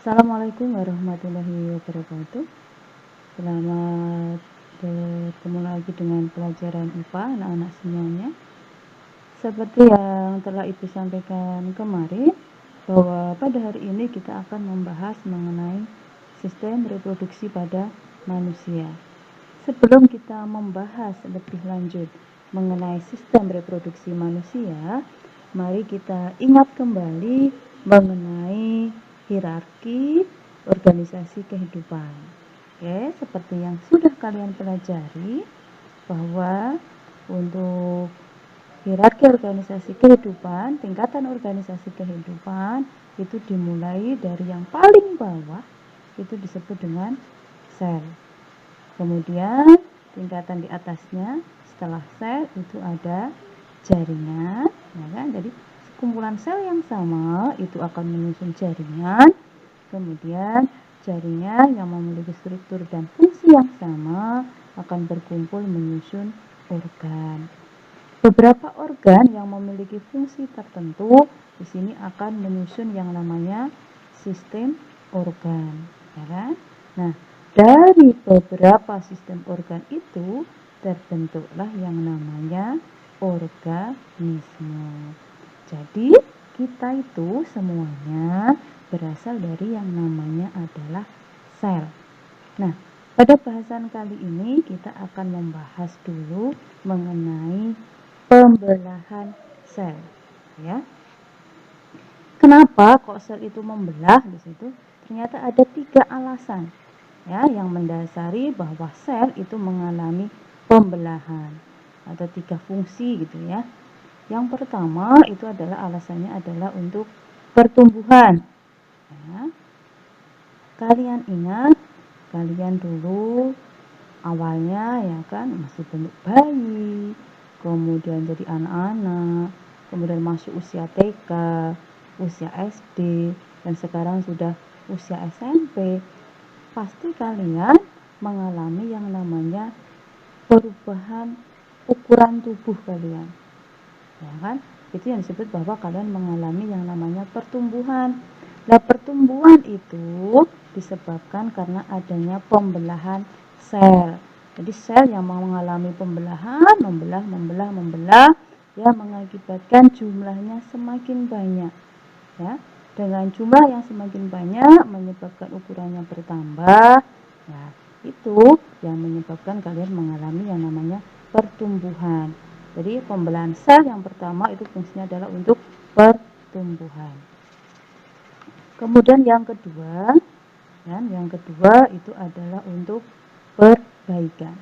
Assalamualaikum warahmatullahi wabarakatuh. Selamat bertemu lagi dengan pelajaran IPA anak-anak semuanya. Seperti yang telah Ibu sampaikan kemarin, bahwa pada hari ini kita akan membahas mengenai sistem reproduksi pada manusia. Sebelum kita membahas lebih lanjut mengenai sistem reproduksi manusia, mari kita ingat kembali mengenai hierarki organisasi kehidupan. Oke, seperti yang sudah kalian pelajari, bahwa untuk hierarki organisasi kehidupan, tingkatan organisasi kehidupan itu dimulai dari yang paling bawah, itu disebut dengan sel. Kemudian tingkatan di atasnya setelah sel itu ada jaringan, ya kan? Jadi sekumpulan sel yang sama itu akan menyusun jaringan. Kemudian jaringan yang memiliki struktur dan fungsi yang sama akan berkumpul menyusun organ. Beberapa organ yang memiliki fungsi tertentu di sini akan menyusun yang namanya sistem organ, ya kan? Nah, dari beberapa sistem organ itu terbentuklah yang namanya organisme. Jadi, kita itu semuanya berasal dari yang namanya adalah sel. Nah, pada bahasan kali ini kita akan membahas dulu mengenai pembelahan sel, ya. Kenapa kok sel itu membelah di situ? Ternyata ada 3 alasan, ya, yang mendasari bahwa sel itu mengalami pembelahan atau 3 fungsi gitu ya. Yang pertama itu adalah alasannya adalah untuk pertumbuhan. Ya. Kalian ingat, kalian dulu awalnya ya kan masih bentuk bayi, kemudian jadi anak-anak, kemudian masuk usia TK, usia SD, dan sekarang sudah usia SMP. Pasti kalian mengalami yang namanya perubahan ukuran tubuh kalian, ya kan? Itu yang disebut bahwa kalian mengalami yang namanya pertumbuhan. Nah, pertumbuhan itu disebabkan karena adanya pembelahan sel. Jadi sel yang mengalami pembelahan, membelah, ya, mengakibatkan jumlahnya semakin banyak, ya. Dengan jumlah yang semakin banyak menyebabkan ukurannya bertambah. Nah, itu yang menyebabkan kalian mengalami yang namanya pertumbuhan. Jadi pembelahan sel yang pertama itu fungsinya adalah untuk pertumbuhan. Kemudian yang kedua, itu adalah untuk perbaikan.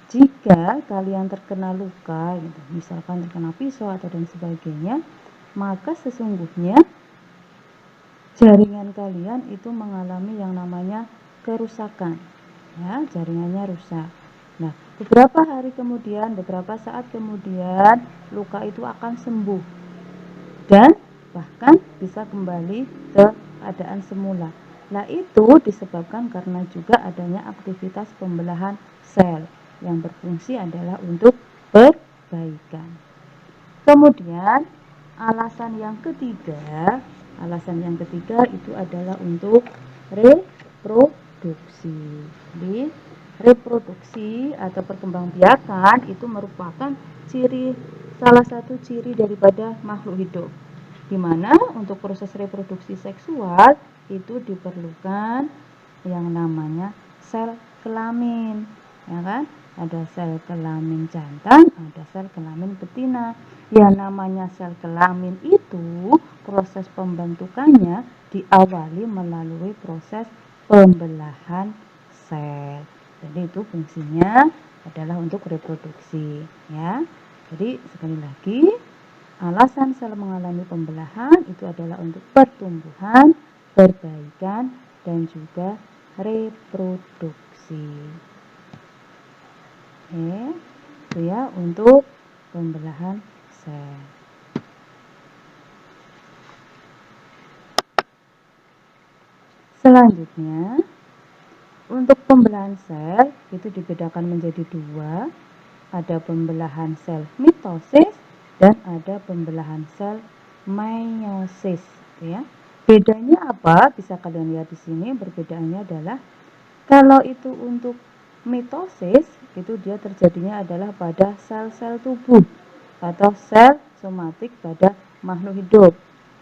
Jika kalian terkena luka, gitu, misalkan terkena pisau atau dan sebagainya, maka sesungguhnya jaringan kalian itu mengalami yang namanya kerusakan, ya, jaringannya rusak. Nah, beberapa hari kemudian, beberapa saat kemudian, luka itu akan sembuh dan bahkan bisa kembali ke keadaan semula. Nah, itu disebabkan karena juga adanya aktivitas pembelahan sel yang berfungsi adalah untuk perbaikan. Kemudian alasan yang ketiga itu adalah untuk reproduksi. Jadi reproduksi atau perkembangbiakan itu merupakan salah satu ciri daripada makhluk hidup, di mana untuk proses reproduksi seksual itu diperlukan yang namanya sel kelamin, ya kan? Ada sel kelamin jantan, ada sel kelamin betina. Yang namanya sel kelamin itu proses pembentukannya diawali melalui proses pembelahan sel. Jadi itu fungsinya adalah untuk reproduksi, ya. Jadi sekali lagi, alasan sel mengalami pembelahan itu adalah untuk pertumbuhan, perbaikan, dan juga reproduksi. Oke, itu ya untuk pembelahan sel. Selanjutnya, untuk pembelahan sel itu dibedakan menjadi 2. Ada pembelahan sel mitosis dan ada pembelahan sel meiosis, ya. Bedanya apa? Bisa kalian lihat di sini. Perbedaannya adalah kalau itu untuk mitosis, itu dia terjadinya adalah pada sel-sel tubuh atau sel somatik pada makhluk hidup.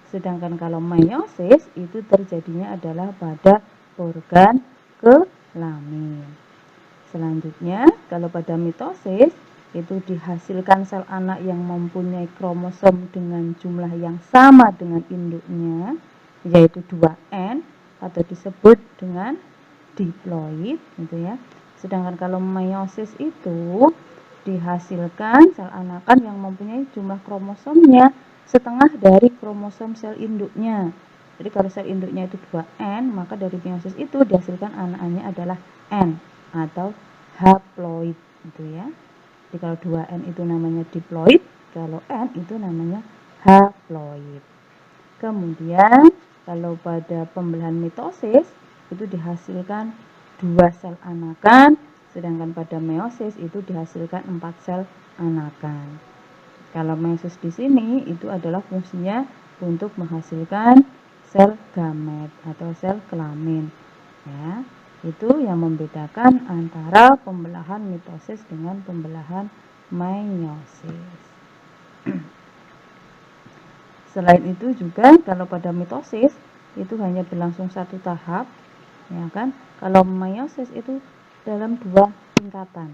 Sedangkan kalau meiosis itu terjadinya adalah pada organ kelamin. Selanjutnya, kalau pada mitosis itu dihasilkan sel anak yang mempunyai kromosom dengan jumlah yang sama dengan induknya, yaitu 2N atau disebut dengan diploid gitu ya. Sedangkan kalau meiosis itu dihasilkan sel anakan yang mempunyai jumlah kromosomnya setengah dari kromosom sel induknya. Jadi kalau sel induknya itu 2N, maka dari meiosis itu dihasilkan anaknya adalah N atau haploid gitu ya. Jadi kalau 2N itu namanya diploid, kalau N itu namanya haploid. Kemudian kalau pada pembelahan mitosis itu dihasilkan 2 sel anakan, sedangkan pada meiosis itu dihasilkan 4 sel anakan. Kalau meiosis di sini itu adalah fungsinya untuk menghasilkan sel gamet atau sel kelamin. Ya, itu yang membedakan antara pembelahan mitosis dengan pembelahan meiosis. Selain itu juga kalau pada mitosis itu hanya berlangsung satu tahap, ya kan? Kalau meiosis itu dalam 2 tingkatan.